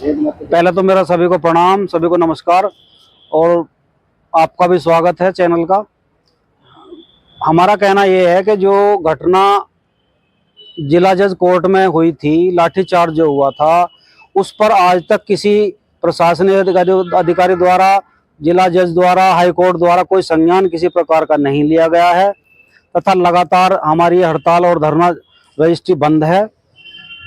पहले तो मेरा सभी को प्रणाम, सभी को नमस्कार और आपका भी स्वागत है चैनल का। हमारा कहना ये है कि जो घटना जिला जज कोर्ट में हुई थी, लाठीचार्ज जो हुआ था, उस पर आज तक किसी प्रशासनिक अधिकारी द्वारा, जिला जज द्वारा, हाई कोर्ट द्वारा कोई संज्ञान किसी प्रकार का नहीं लिया गया है तथा लगातार हमारी हड़ताल और धरना रजिस्ट्री बंद है।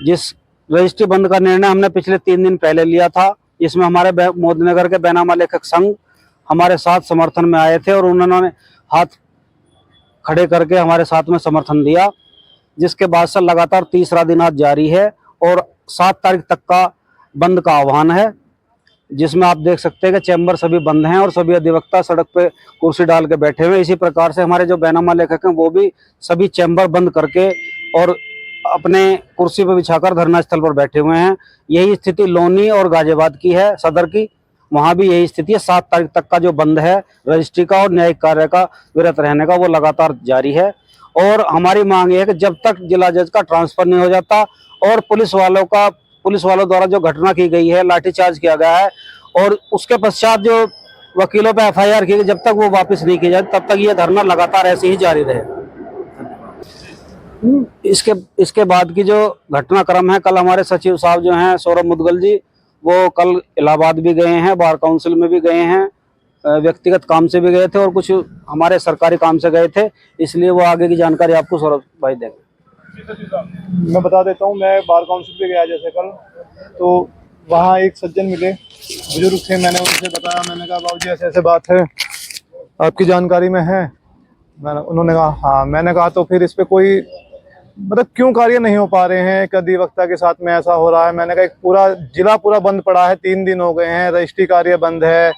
जिस रजिस्ट्री बंद का निर्णय हमने पिछले 3 दिन पहले लिया था, इसमें हमारे मोदीनगर के बैनामा लेखक संघ हमारे साथ समर्थन में आए थे और उन्होंने हाथ खड़े करके हमारे साथ में समर्थन दिया, जिसके बाद से लगातार तीसरा दिन आज जारी है और 7 तारीख तक का बंद का आह्वान है, जिसमें आप देख सकते हैं कि चैम्बर सभी बंद हैं और सभी अधिवक्ता सड़क पे कुर्सी डाल के बैठे हुए। इसी प्रकार से हमारे जो बैनामा लेखक हैं वो भी सभी चैम्बर बंद करके और अपने कुर्सी पर बिछाकर धरना स्थल पर बैठे हुए हैं। यही स्थिति लोनी और गाजियाबाद की है, सदर की, वहां भी यही स्थिति है। 7 तारीख तक का जो बंद है रजिस्ट्री का और न्यायिक कार्य का विरत रहने का, वो लगातार जारी है। और हमारी मांग ये है कि जब तक जिला जज का ट्रांसफर नहीं हो जाता और पुलिस वालों द्वारा जो घटना की गई है, लाठीचार्ज किया गया है और उसके पश्चात जो वकीलों पे FIR की गई, जब तक वो वापस नहीं की जाती तब तक ये धरना लगातार ऐसे ही जारी रहे। इसके बाद की जो घटनाक्रम है, कल हमारे सचिव साहब जो हैं सौरभ मुदगल जी, वो कल इलाहाबाद भी गए हैं, बार काउंसिल में भी गए हैं, व्यक्तिगत काम से भी गए थे और कुछ हमारे सरकारी काम से गए थे, इसलिए वो आगे की जानकारी आपको सौरभ भाई देंगे। मैं बता देता हूँ, मैं बार काउंसिल पे गया जैसे कल, तो वहाँ एक सज्जन मिले, बुजुर्ग थे। मैंने उनसे बताया, मैंने कहा बाबूजी ऐसे ऐसे बात है, आपकी जानकारी में है? उन्होंने कहा हाँ। मैंने कहा तो फिर इस पे कोई मतलब क्यों कार्य नहीं हो पा रहे हैं? एक अधिवक्ता के साथ में ऐसा हो रहा है। मैंने कहा एक पूरा जिला बंद पड़ा है, 3 दिन हो गए हैं, रजिस्ट्री कार्य बंद है,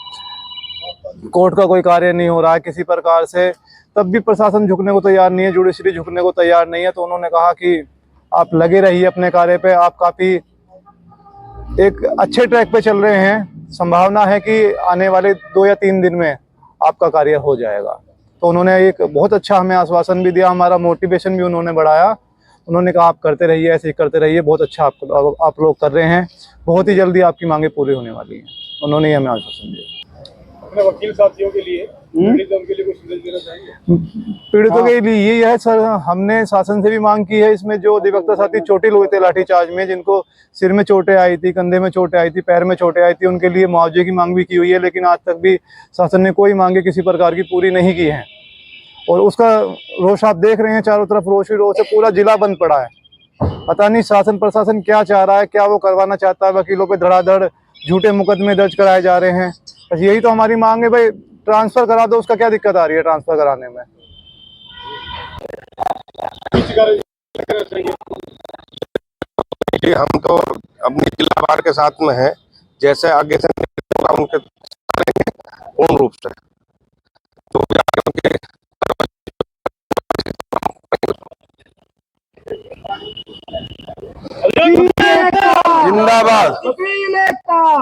कोर्ट का कोई कार्य नहीं हो रहा है किसी प्रकार से, तब भी प्रशासन झुकने को तैयार नहीं है, जुडिशरी झुकने को तैयार नहीं है। तो उन्होंने कहा कि आप लगे रहिए अपने कार्य पे, आप काफ़ी एक अच्छे ट्रैक पे चल रहे हैं, संभावना है कि आने वाले 2 या 3 दिन में आपका कार्य हो जाएगा। तो उन्होंने एक बहुत अच्छा हमें आश्वासन भी दिया, हमारा मोटिवेशन भी उन्होंने बढ़ाया। उन्होंने कहा आप करते रहिए, ऐसे ही करते रहिए, बहुत अच्छा आप लोग कर रहे हैं, बहुत ही जल्दी आपकी मांगे पूरी होने वाली हैं। उन्होंने हमें आश्वासन दिया। अपने वकील साथियों के लिए, पीड़ितों के लिए कुछ संदेश देना चाहिए? पीड़ितों के लिए ये है सर, हमने शासन से भी मांग की है। इसमें जो अधिवक्ता साथी चोटिल हुए थे लाठीचार्ज में, जिनको सिर में चोटें आई थी, कंधे में चोटें आई थी, पैर में चोटें आई थी, उनके लिए मुआवजे की मांग भी की हुई है, लेकिन आज तक भी शासन ने कोई मांगे किसी प्रकार की पूरी नहीं की है। और उसका रोष आप देख रहे हैं, चारों तरफ रोष ही रोष है, पूरा जिला बंद पड़ा है। पता नहीं शासन प्रशासन क्या चाह रहा है, क्या वो करवाना चाहता है। वकीलों पे धड़ाधड़ झूठे मुकदमे दर्ज कराए जा रहे हैं। बस यही तो हमारी मांग है भाई, ट्रांसफर करा दो। उसका क्या दिक्कत आ रही है ट्रांसफर कराने में? हम तो अपनी जिला बार के साथ में हैं, जैसे आगे से उनके पूर्ण रूप से तो जिंदाबाद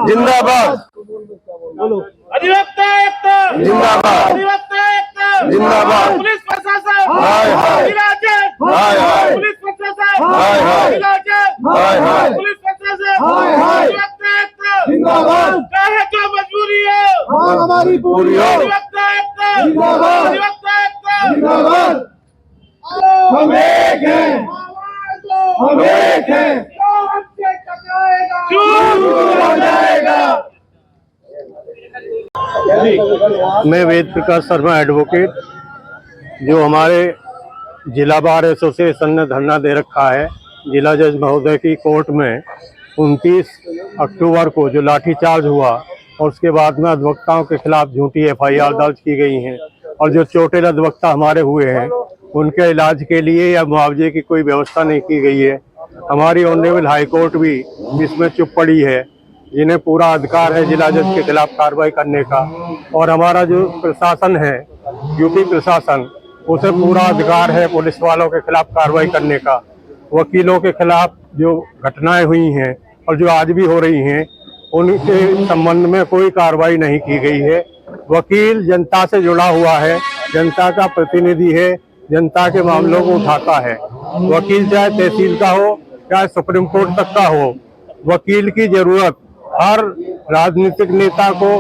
जिंदाबाद अधिवक्ता एकता जिंदाबाद अधिवक्ता एकता जिंदाबाद पुलिस प्रशासन हाय हाय जिला जज हाय हाय पुलिस प्रशासन हाय हाय जिला जज हाय हाय पुलिस प्रशासन हाय हाय अधिवक्ता एकता जिंदाबाद। चाहे जो मजबूरी है हमारी पूरी हो। अधिवक्ता एकता जिंदाबाद। अधिवक्ता एकता जिंदाबाद। हम एक हैं, हम एक हैं, हो जाएगा। मैं वेद प्रकाश शर्मा एडवोकेट, जो हमारे जिला बार एसोसिएशन ने धरना दे रखा है जिला जज महोदय की कोर्ट में 29 अक्टूबर को जो लाठीचार्ज हुआ और उसके बाद में अधिवक्ताओं के खिलाफ झूठी FIR दर्ज की गई हैं और जो चोटिल अधिवक्ता हमारे हुए हैं उनके इलाज के लिए या मुआवजे की कोई व्यवस्था नहीं की गई है। हमारी ऑनरेबल हाई कोर्ट भी इसमें चुप पड़ी है, जिन्हें पूरा अधिकार है जिला जज के खिलाफ कार्रवाई करने का। और हमारा जो प्रशासन है, यूपी प्रशासन, उसे पूरा अधिकार है पुलिस वालों के खिलाफ कार्रवाई करने का। वकीलों के खिलाफ जो घटनाएं हुई हैं और जो आज भी हो रही हैं, उनके संबंध में कोई कार्रवाई नहीं की गई है। वकील जनता से जुड़ा हुआ है, जनता का प्रतिनिधि है, जनता के मामलों को उठाता है। वकील चाहे तहसील का हो, चाहे सुप्रीम कोर्ट तक का हो, वकील की जरूरत हर राजनीतिक नेता को,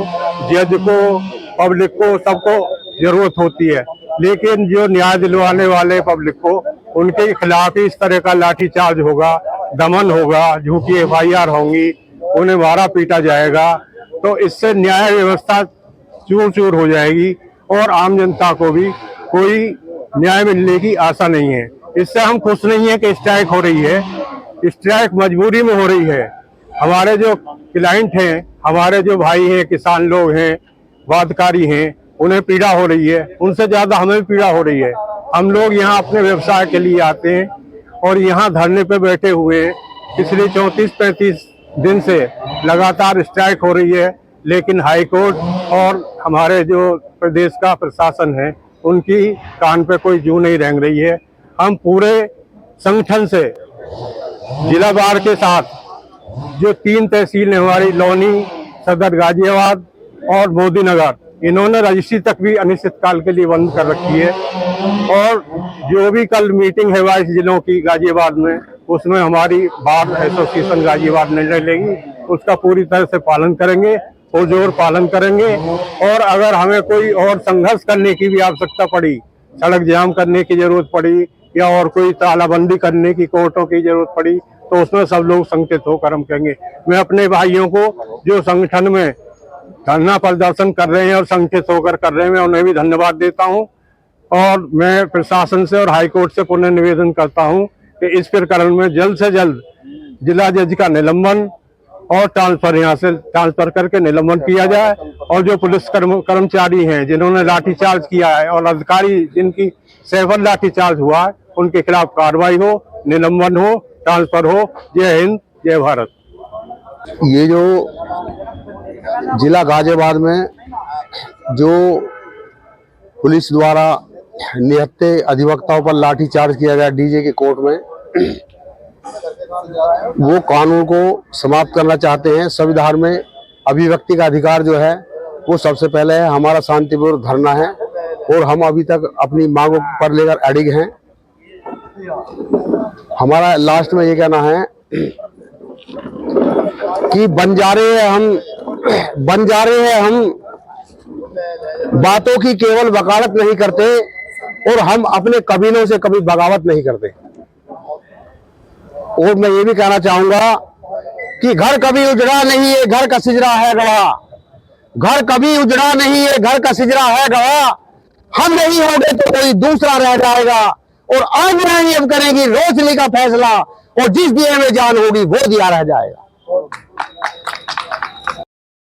जज को, पब्लिक को, सबको जरूरत होती है, लेकिन जो न्याय दिलवाने वाले पब्लिक को, उनके खिलाफ ही इस तरह का लाठीचार्ज होगा, दमन होगा, झूठी FIR होंगी, उन्हें मारा पीटा जाएगा, तो इससे न्याय व्यवस्था चूर चूर हो जाएगी और आम जनता को भी कोई न्याय मिलने की आशा नहीं है। इससे हम खुश नहीं है कि स्ट्राइक हो रही है, स्ट्राइक मजबूरी में हो रही है। हमारे जो क्लाइंट हैं, हमारे जो भाई हैं, किसान लोग हैं, वादकारी हैं, उन्हें पीड़ा हो रही है, उनसे ज्यादा हमें भी पीड़ा हो रही है। हम लोग यहाँ अपने व्यवसाय के लिए आते हैं और यहाँ धरने पे बैठे हुए हैं। पिछले 34-35 दिन से लगातार स्ट्राइक हो रही है, लेकिन हाई कोर्ट और हमारे जो प्रदेश का प्रशासन है, उनकी कान पे कोई जू नहीं रेंग रही है। हम पूरे संगठन से जिला बार के साथ जो 3 तहसील है हमारी, लौनी, सदर गाजियाबाद और मोदी नगर, इन्होंने रजिस्ट्री तक भी अनिश्चितकाल के लिए बंद कर रखी है। और जो भी कल मीटिंग है 22 जिलों की गाजियाबाद में, उसमें हमारी बार एसोसिएशन गाजियाबाद निर्णय लेगी, उसका पूरी तरह से पालन करेंगे, पुरजोर पालन करेंगे। और अगर हमें कोई और संघर्ष करने की भी आवश्यकता पड़ी, सड़क जाम करने की जरूरत पड़ी या और कोई तालाबंदी करने की, कोर्टों की जरूरत पड़ी, तो उसमें सब लोग संगठित होकर हम कहेंगे। मैं अपने भाइयों को जो संगठन में धरना प्रदर्शन कर रहे हैं और संगठित होकर कर रहे हैं, मैं उन्हें भी धन्यवाद देता हूं। और मैं प्रशासन से और हाईकोर्ट से पुनः निवेदन करता हूं कि इस प्रकरण में जल्द से जल्द जिला जज का निलंबन और ट्रांसफर, यहाँ से ट्रांसफर करके निलंबन किया जाए। और जो पुलिस कर्मचारी हैं जिन्होंने लाठीचार्ज किया है और अधिकारी जिनकी सेवर लाठीचार्ज हुआ है, उनके खिलाफ कार्रवाई हो, निलंबन हो, ट्रांसफर हो। जय हिंद, जय भारत। ये जो जिला गाजियाबाद में जो पुलिस द्वारा निहत्थे अधिवक्ताओं पर लाठीचार्ज किया गया डीजे के कोर्ट में, वो कानून को समाप्त करना चाहते हैं। संविधान में अभिव्यक्ति का अधिकार जो है वो सबसे पहले है। हमारा शांतिपूर्ण धरना है और हम अभी तक अपनी मांगों पर लेकर अडिग हैं। हमारा लास्ट में ये कहना है कि बंजारे हैं हम, बातों की केवल वकालत नहीं करते और हम अपने कबीलों से कभी बगावत नहीं करते। और मैं ये भी कहना चाहूंगा कि घर कभी उजड़ा नहीं है, घर का सिजरा है गवाह। घर कभी उजड़ा नहीं है, घर का सिजरा है गवाह। हम नहीं होंगे तो कोई दूसरा रह जाएगा और आज नहीं अब करेंगी रोशनी का फैसला, और जिस दिए में जान होगी वो दिया रह जाएगा।